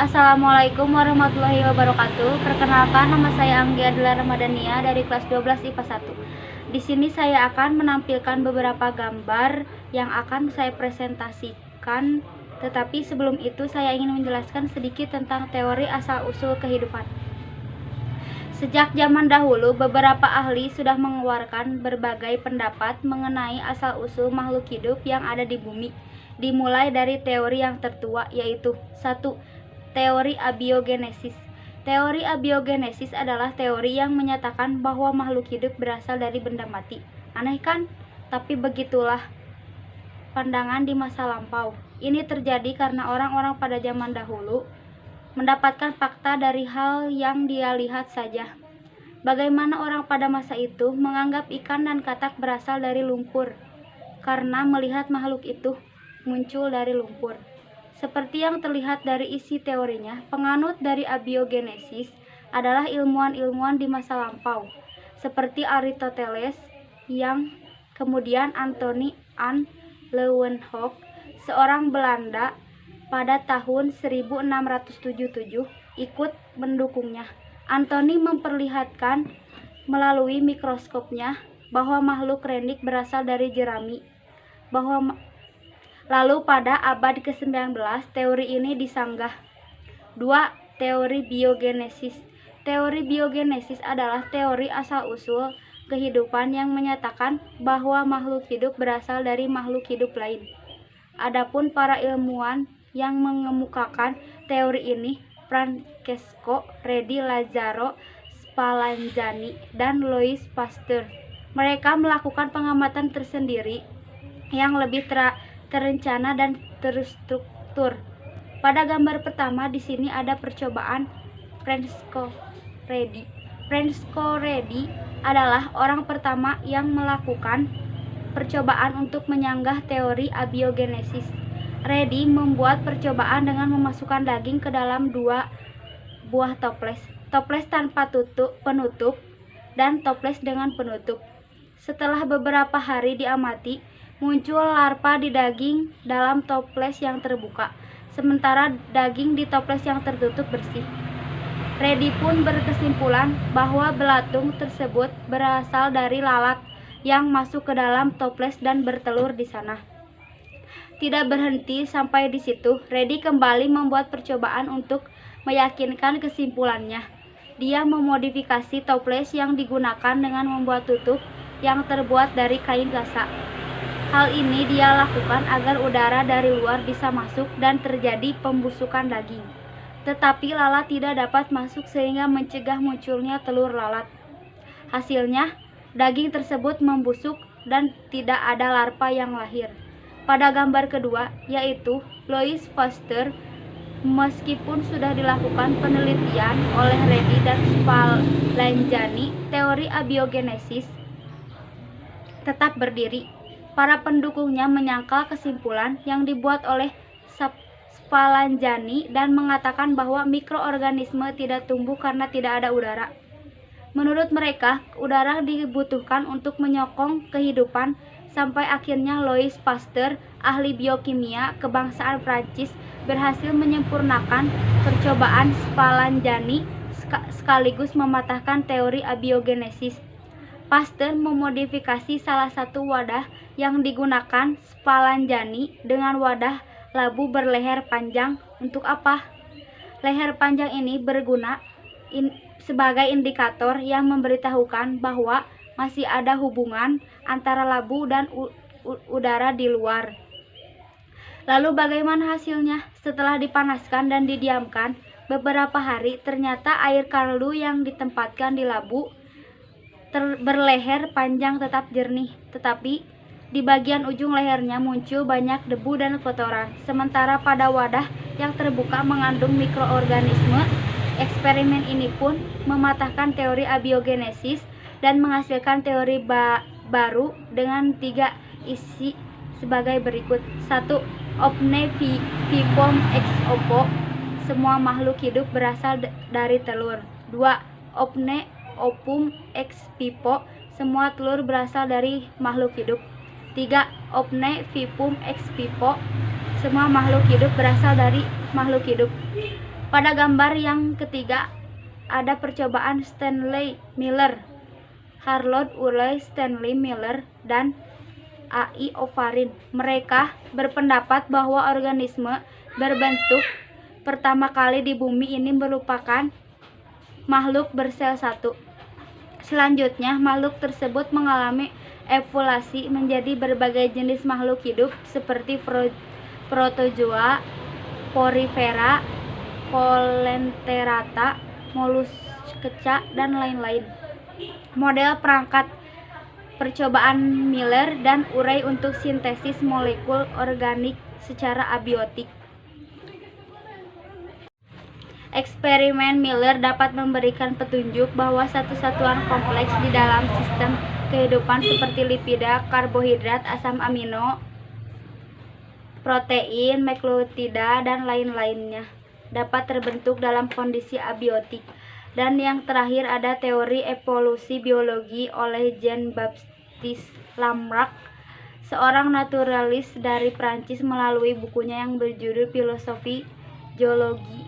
Assalamualaikum warahmatullahi wabarakatuh. Perkenalkan, nama saya Anggia Adela Ramadhania dari kelas 12 IPA 1. Di sini saya akan menampilkan beberapa gambar yang akan saya presentasikan. Tetapi sebelum itu saya ingin menjelaskan sedikit tentang teori asal-usul kehidupan. Sejak zaman dahulu, beberapa ahli sudah mengeluarkan berbagai pendapat mengenai asal-usul makhluk hidup yang ada di bumi. Dimulai dari teori yang tertua, yaitu 1. Teori abiogenesis. Teori abiogenesis adalah teori yang menyatakan bahwa makhluk hidup berasal dari benda mati. Aneh kan? Tapi begitulah pandangan di masa lampau. Ini terjadi karena orang-orang pada zaman dahulu mendapatkan fakta dari hal yang dia lihat saja. Bagaimana orang pada masa itu menganggap ikan dan katak berasal dari lumpur, karena melihat makhluk itu muncul dari lumpur. Seperti yang terlihat dari isi teorinya, penganut dari abiogenesis adalah ilmuwan-ilmuwan di masa lampau, seperti Aristoteles, yang kemudian Anthony van Leeuwenhoek, seorang Belanda, pada tahun 1677 ikut mendukungnya. Anthony memperlihatkan melalui mikroskopnya bahwa makhluk rendik berasal dari jerami, lalu pada abad ke-19 teori ini disanggah. 2. Teori biogenesis. Teori biogenesis adalah teori asal-usul kehidupan yang menyatakan bahwa makhluk hidup berasal dari makhluk hidup lain. Adapun para ilmuwan yang mengemukakan teori ini, Francesco Redi, Lazzaro Spallanzani, dan Louis Pasteur. Mereka melakukan pengamatan tersendiri yang lebih terencana dan terstruktur. Pada gambar pertama di sini ada percobaan Francesco Redi. Francesco Redi adalah orang pertama yang melakukan percobaan untuk menyanggah teori abiogenesis. Redi membuat percobaan dengan memasukkan daging ke dalam 2 buah toples. Toples tanpa penutup dan toples dengan penutup. Setelah beberapa hari diamati, muncul larva di daging dalam toples yang terbuka, sementara daging di toples yang tertutup bersih. Redi pun berkesimpulan bahwa belatung tersebut berasal dari lalat yang masuk ke dalam toples dan bertelur di sana. Tidak berhenti sampai di situ, Redi kembali membuat percobaan untuk meyakinkan kesimpulannya. Dia memodifikasi toples yang digunakan dengan membuat tutup yang terbuat dari kain gasa. Hal ini dia lakukan agar udara dari luar bisa masuk dan terjadi pembusukan daging. Tetapi lalat tidak dapat masuk sehingga mencegah munculnya telur lalat. Hasilnya, daging tersebut membusuk dan tidak ada larva yang lahir. Pada gambar kedua, yaitu Louis Pasteur, meskipun sudah dilakukan penelitian oleh Redi dan Spallanzani, teori abiogenesis tetap berdiri. Para pendukungnya menyangkal kesimpulan yang dibuat oleh Spallanzani dan mengatakan bahwa mikroorganisme tidak tumbuh karena tidak ada udara. Menurut mereka, udara dibutuhkan untuk menyokong kehidupan, sampai akhirnya Louis Pasteur, ahli biokimia kebangsaan Prancis, berhasil menyempurnakan percobaan Spallanzani sekaligus mematahkan teori abiogenesis. Pasteur memodifikasi salah satu wadah yang digunakan Spallanzani dengan wadah labu berleher panjang. Untuk apa? Leher panjang ini berguna sebagai indikator yang memberitahukan bahwa masih ada hubungan antara labu dan udara di luar. Lalu bagaimana hasilnya? Setelah dipanaskan dan didiamkan beberapa hari, ternyata air kaldu yang ditempatkan di labu berleher panjang tetap jernih, tetapi di bagian ujung lehernya muncul banyak debu dan kotoran. Sementara pada wadah yang terbuka mengandung mikroorganisme. Eksperimen ini pun mematahkan teori abiogenesis dan menghasilkan teori baru dengan 3 isi sebagai berikut. 1. Omne vivum ex oppo, semua makhluk hidup berasal dari telur. 2. Omne opum ex vivo, semua telur berasal dari makhluk hidup. 3. Omne vivum ex vivo, semua makhluk hidup berasal dari makhluk hidup. Pada gambar yang ketiga ada percobaan Stanley Miller, Harold Urey Stanley Miller, dan A.I. O'Farin. Mereka berpendapat bahwa organisme berbentuk pertama kali di bumi ini merupakan makhluk bersel satu. Selanjutnya, makhluk tersebut mengalami evolusi menjadi berbagai jenis makhluk hidup seperti protozoa, porifera, coelenterata, moluska, dan lain-lain. Model perangkat percobaan Miller dan Urey untuk sintesis molekul organik secara abiotik. Eksperimen Miller dapat memberikan petunjuk bahwa satu satuan kompleks di dalam sistem kehidupan seperti lipida, karbohidrat, asam amino, protein, nukleotida, dan lain-lainnya dapat terbentuk dalam kondisi abiotik. Dan yang terakhir ada teori evolusi biologi oleh Jean-Baptiste Lamarck, seorang naturalis dari Prancis, melalui bukunya yang berjudul Filosofi Geologi,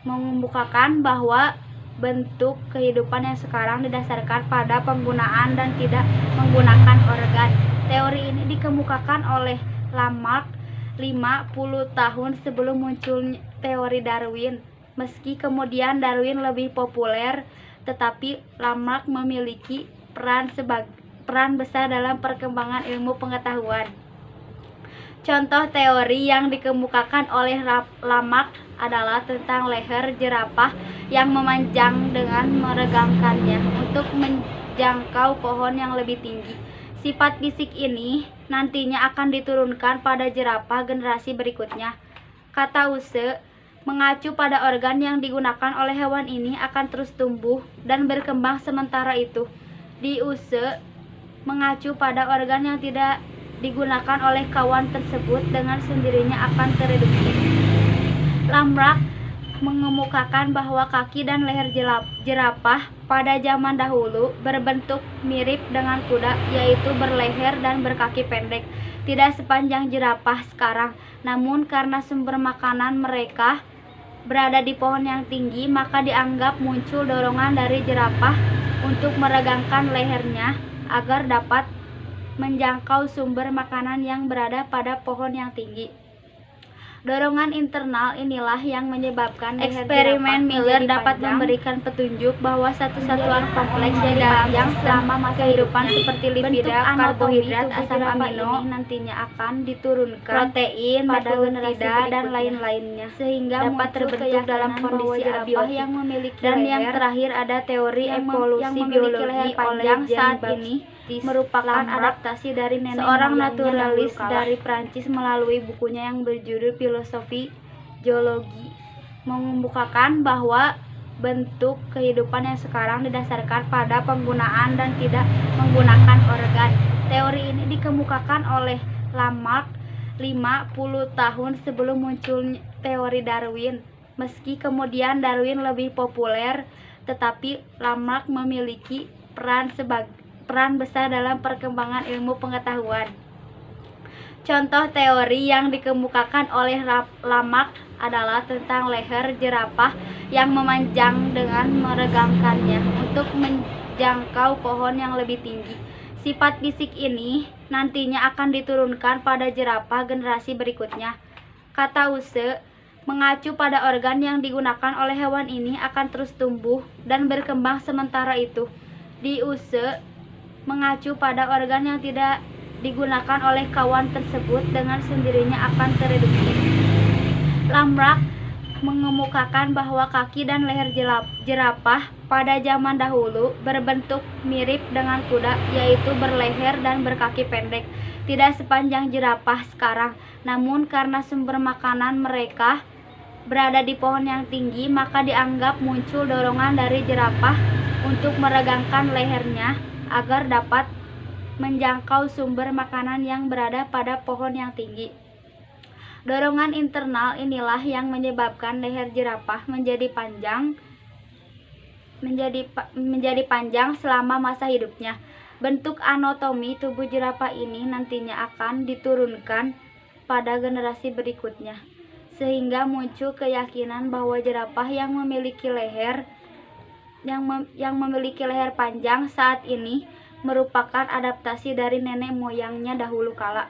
mengemukakan bahwa bentuk kehidupan yang sekarang didasarkan pada penggunaan dan tidak menggunakan organ. Teori ini dikemukakan oleh Lamarck 50 tahun sebelum munculnya teori Darwin. Meski kemudian Darwin lebih populer, tetapi Lamarck memiliki peran besar dalam perkembangan ilmu pengetahuan. Contoh teori yang dikemukakan oleh Lamarck adalah tentang leher jerapah yang memanjang dengan meregangkannya untuk menjangkau pohon yang lebih tinggi. Sifat fisik ini nantinya akan diturunkan pada jerapah generasi berikutnya. Kata Use, mengacu pada organ yang digunakan oleh hewan ini akan terus tumbuh dan berkembang, sementara itu di Use mengacu pada organ yang tidak digunakan oleh kawan tersebut dengan sendirinya akan tereduksi. Lamarck mengemukakan bahwa kaki dan leher jerapah pada zaman dahulu berbentuk mirip dengan kuda, yaitu berleher dan berkaki pendek, tidak sepanjang jerapah sekarang. Namun karena sumber makanan mereka berada di pohon yang tinggi, maka dianggap muncul dorongan dari jerapah untuk meregangkan lehernya agar dapat menjangkau sumber makanan yang berada pada pohon yang tinggi. Dorongan internal inilah yang menyebabkan eksperimen Miller dapat memberikan petunjuk bahwa satu satuan kompleks di dalam selama masa kehidupan seperti lipida, karbohidrat, asam amino nantinya akan diturunkan protein, nukleotida, dan lain-lainnya sehingga dapat terbentuk dalam kondisi abiotik. Yang memiliki dan yang terakhir ada teori evolusi biologi oleh Jean-Baptiste merupakan adaptasi dari nenek seorang naturalis dari Prancis melalui bukunya yang berjudul Filosofi Geologi, mengemukakan bahwa bentuk kehidupan yang sekarang didasarkan pada penggunaan dan tidak menggunakan organ. Teori ini dikemukakan oleh Lamarck 50 tahun sebelum munculnya teori Darwin. Meski kemudian Darwin lebih populer, tetapi Lamarck memiliki peran besar dalam perkembangan ilmu pengetahuan. Contoh teori yang dikemukakan oleh Lamarck adalah tentang leher jerapah yang memanjang dengan meregangkannya untuk menjangkau pohon yang lebih tinggi. Sifat fisik ini nantinya akan diturunkan pada jerapah generasi berikutnya. Kata Use, mengacu pada organ yang digunakan oleh hewan ini akan terus tumbuh dan berkembang, sementara itu di Use mengacu pada organ yang tidak digunakan oleh kawan tersebut dengan sendirinya akan tereduksi. Lamarck mengemukakan bahwa kaki dan leher jerapah pada zaman dahulu berbentuk mirip dengan kuda, yaitu berleher dan berkaki pendek, tidak sepanjang jerapah sekarang. Namun karena sumber makanan mereka berada di pohon yang tinggi, maka dianggap muncul dorongan dari jerapah untuk meregangkan lehernya agar dapat menjangkau sumber makanan yang berada pada pohon yang tinggi. Dorongan internal inilah yang menyebabkan leher jerapah menjadi panjang selama masa hidupnya. Bentuk anatomi tubuh jerapah ini nantinya akan diturunkan pada generasi berikutnya, sehingga muncul keyakinan bahwa jerapah yang memiliki leher panjang saat ini merupakan adaptasi dari nenek moyangnya dahulu kala.